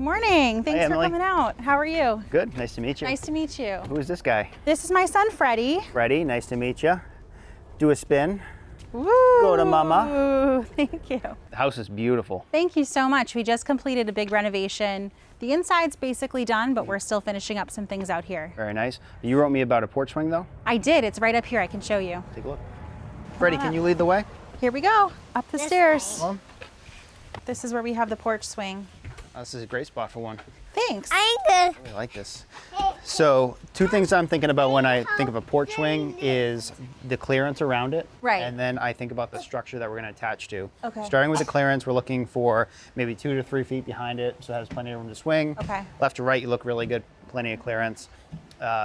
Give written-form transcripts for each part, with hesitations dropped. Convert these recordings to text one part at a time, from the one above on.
Morning. Thanks for coming out. How are you? Good. Nice to meet you. Nice to meet you. Who is this guy? This is my son, Freddie. Freddie, nice to meet you. Do a spin. Woo! Go to mama. Thank you. The house is beautiful. Thank you so much. We just completed a big renovation. The inside's basically done, but we're still finishing up some things out here. Very nice. You wrote me about a porch swing though? I did. It's right up here. I can show you. Take a look. Freddie, can you lead the way? Here we go. Up the stairs. This is where we have the porch swing. This is a great spot for one. Thanks. I really like this. So, two things I'm thinking about when I think of a porch swing is the clearance around it. Right. And then I think about the structure that we're going to attach to. Okay. Starting with the clearance, we're looking for maybe 2 to 3 feet behind it, so it has plenty of room to swing. Okay. Left to right, you look really good, plenty of clearance.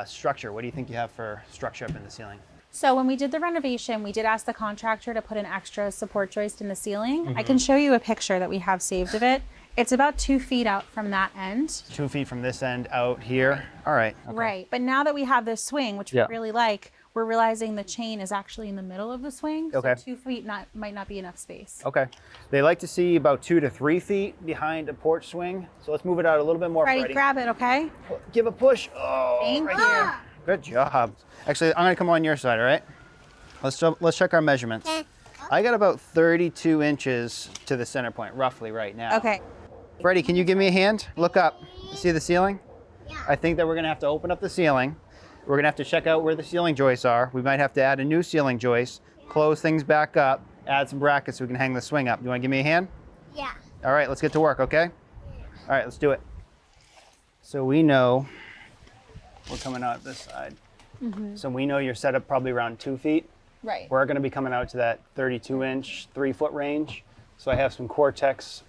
Structure, what do you think you have for structure up in the ceiling? So when we did the renovation, we did ask the contractor to put an extra support joist in the ceiling. I can show you a picture that we have saved of it. It's about 2 feet out from that end. 2 feet from this end out here. All right. Okay. Right. But now that we have this swing, which we really like, we're realizing the chain is actually in the middle of the swing. Okay. So 2 feet might not be enough space. Okay. They like to see about 2 to 3 feet behind a porch swing. So let's move it out a little bit more, Freddie, Freddie. grab it, okay? Give a push. Oh, Thank right you. here. Good job. Actually, I'm gonna come on your side, all right? Let's check our measurements. I got about 32 inches to the center point, roughly right now. Okay. Freddie, can you give me a hand? Look up. See the ceiling? Yeah. I think that we're gonna have to open up the ceiling. We're gonna have to check out where the ceiling joists are. We might have to add a new ceiling joist, close things back up, add some brackets so we can hang the swing up. You wanna give me a hand? Yeah. All right, let's get to work, okay? All right, let's do it. So we know we're coming out this side. So we know you're set up probably around 2 feet. Right. We're gonna be coming out to that 32-inch, 3-foot range. So I have some Cortex,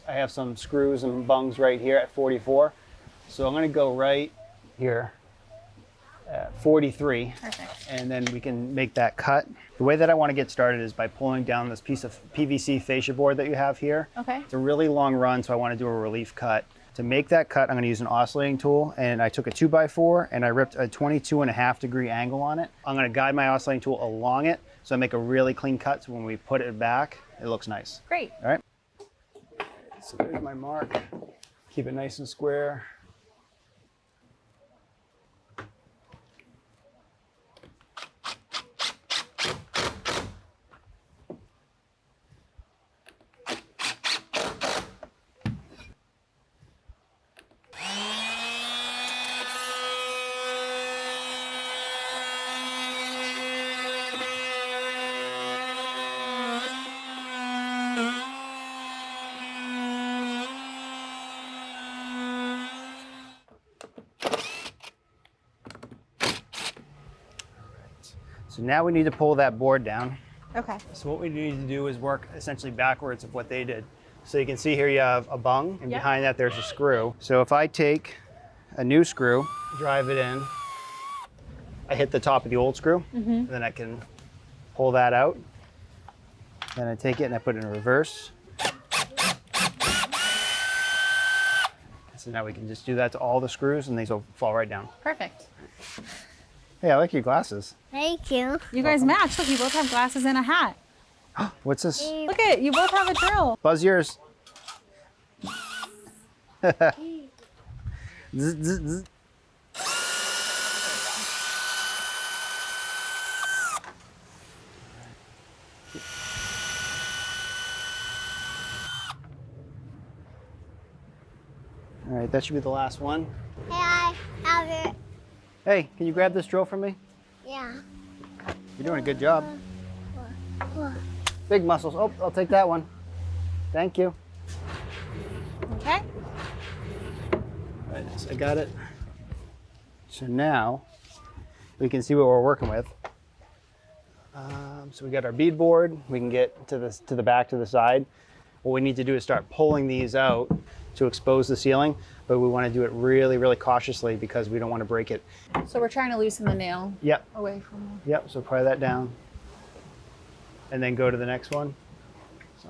I have some screws and bungs right here at 44. So I'm gonna go right here at 43. Perfect. And then we can make that cut. The way that I wanna get started is by pulling down this piece of PVC fascia board that you have here. Okay. It's a really long run, so I wanna do a relief cut. To make that cut, I'm gonna use an oscillating tool, and I took a 2x4 and I ripped a 22.5-degree angle on it. I'm gonna guide my oscillating tool along it, so I make a really clean cut, so when we put it back, it looks nice. Great. All right? So there's my mark. Keep it nice and square. So now we need to pull that board down. Okay. So what we need to do is work essentially backwards of what they did. So you can see here you have a bung, and behind that there's a screw. So if I take a new screw, drive it in, I hit the top of the old screw, and then I can pull that out. Then I take it and I put it in reverse. So now we can just do that to all the screws and these will fall right down. Perfect. Hey, I like your glasses. Thank you. You guys match. Look, you both have glasses and a hat. What's this? Look at it. You both have a drill. Buzz yours. Zzz, zzz, zzz. All right, that should be the last one. Hey, I have it. Hey, can you grab this drill from me? Yeah. You're doing a good job. Big muscles. Oh, I'll take that one. Thank you. Okay. All right, so I got it. So now we can see what we're working with. So we got our bead board. We can get to the back, to the side. What we need to do is start pulling these out to expose the ceiling, but we want to do it really, really cautiously because we don't want to break it. So we're trying to loosen the nail Yep. away from Yep, so pry that down. And then go to the next one. So,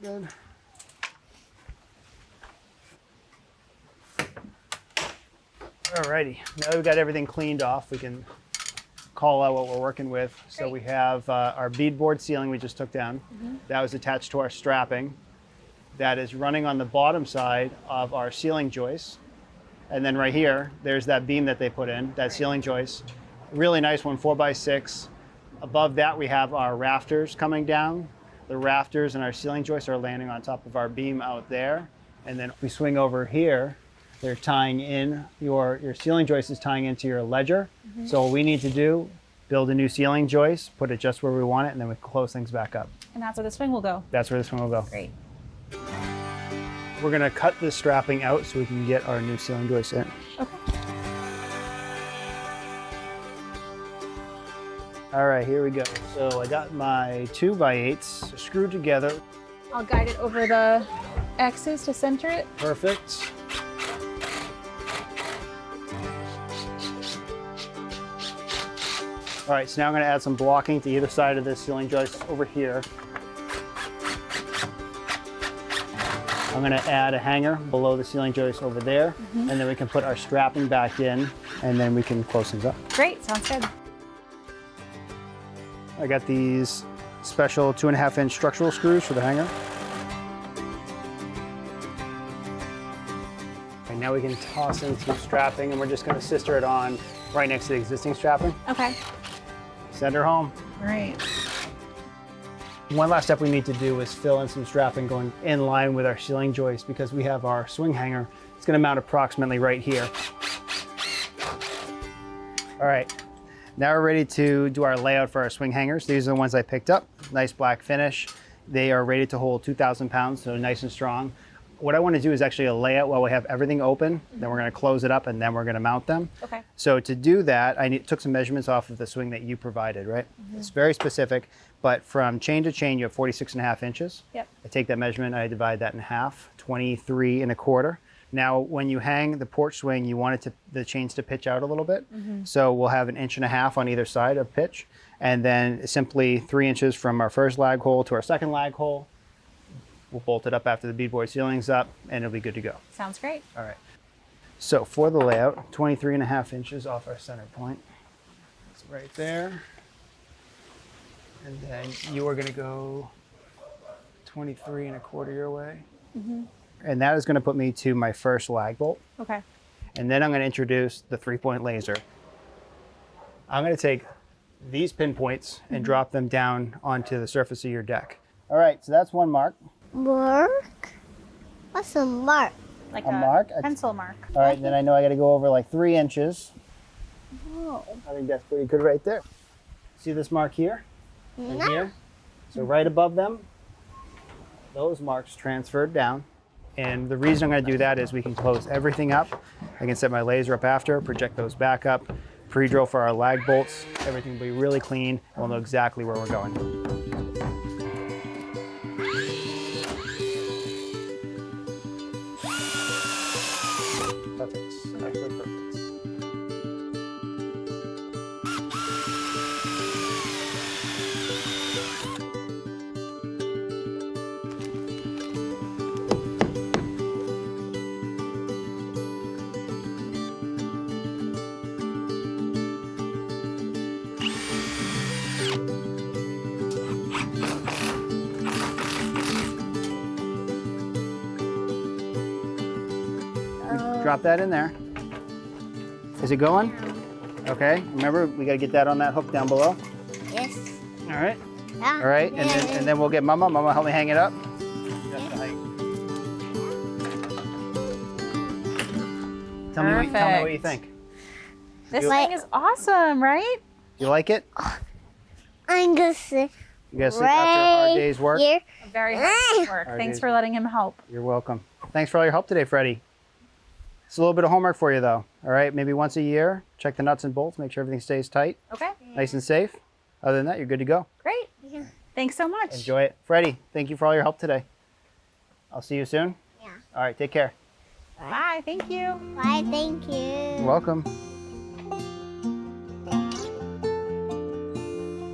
good. Alrighty, now that we've got everything cleaned off, we can call out what we're working with. So we have our beadboard ceiling we just took down. That was attached to our strapping. that is running on the bottom side of our ceiling joist. And then right here, there's that beam that they put in, that ceiling joist. Really nice one, 4x6. Above that, we have our rafters coming down. The rafters and our ceiling joists are landing on top of our beam out there. And then if we swing over here, they're tying in, your ceiling joist is tying into your ledger. So what we need to do, build a new ceiling joist, put it just where we want it, and then we close things back up. And that's where the swing will go. That's where this one will go. Great. We're gonna cut this strapping out so we can get our new ceiling joist in. Okay. All right, here we go. So I got my 2x8s screwed together. I'll guide it over the X's to center it. Perfect. All right, so now I'm gonna add some blocking to either side of this ceiling joist over here. I'm gonna add a hanger below the ceiling joist over there, and then we can put our strapping back in, and then we can close things up. Great, sounds good. I got these special 2.5-inch structural screws for the hanger. And now we can toss in some strapping, and we're just gonna sister it on right next to the existing strapping. Okay. Send her home. Great. One last step we need to do is fill in some strapping going in line with our ceiling joist, because we have our swing hanger. It's gonna mount approximately right here. All right, now we're ready to do our layout for our swing hangers. These are the ones I picked up, nice black finish. They are rated to hold 2,000 pounds, so nice and strong. What I want to do is actually a layout while we have everything open, then we're gonna close it up and then we're gonna mount them. Okay. So to do that, I took some measurements off of the swing that you provided, right? It's very specific, but from chain to chain, you have 46.5 inches. Yep. I take that measurement, I divide that in half, 23.25. Now, when you hang the porch swing, you want the chains to pitch out a little bit. So we'll have 1.5 inches on either side of pitch, and then simply 3 inches from our first lag hole to our second lag hole. We'll bolt it up after the beadboard ceiling's up, and it'll be good to go. Sounds great. All right. So for the layout, 23.5 inches off our center point. It's right there. And then you are going to go 23.25 your way. And that is going to put me to my first lag bolt. Okay. And then I'm going to introduce the 3-point laser. I'm going to take these pinpoints and drop them down onto the surface of your deck. All right, so that's one mark. Mark? What's a mark? Like A mark? pencil mark. All right, then I know I got to go over like 3 inches. Oh. I think that's pretty good right there. See this mark here and here? So right above them, those marks transferred down. And the reason I'm going to do that is we can close everything up. I can set my laser up after, project those back up, pre-drill for our lag bolts. Everything will be really clean, and we'll know exactly where we're going. Perfect. Absolutely perfect. Drop that in there. Is it going? Okay. Remember, we got to get that on that hook down below. Yes. All right. Yeah. All right. And then we'll get Mama. Mama, help me hang it up. That's the height. Tell me what you think. This You- thing is awesome, right? You like it? I'm gonna sit You guys think after a hard day's work? here. Very hard work. Hard Thanks days. for letting him help. You're welcome. Thanks for all your help today, Freddie. It's a little bit of homework for you, though. All right, maybe once a year, check the nuts and bolts, make sure everything stays tight, Okay. nice and safe. Other than that, you're good to go. Great. Yeah. Thanks so much. Enjoy it. Freddie, thank you for all your help today. I'll see you soon. Yeah. All right, take care. Bye. Thank you. Bye. Thank you. You're welcome.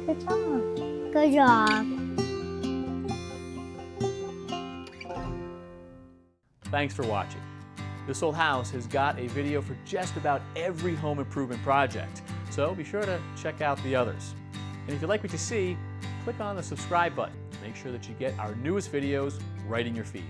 Good job. Good job. Thanks for watching. This Old House has got a video for just about every home improvement project, so be sure to check out the others. And if you like what you see, click on the subscribe button to make sure that you get our newest videos right in your feed.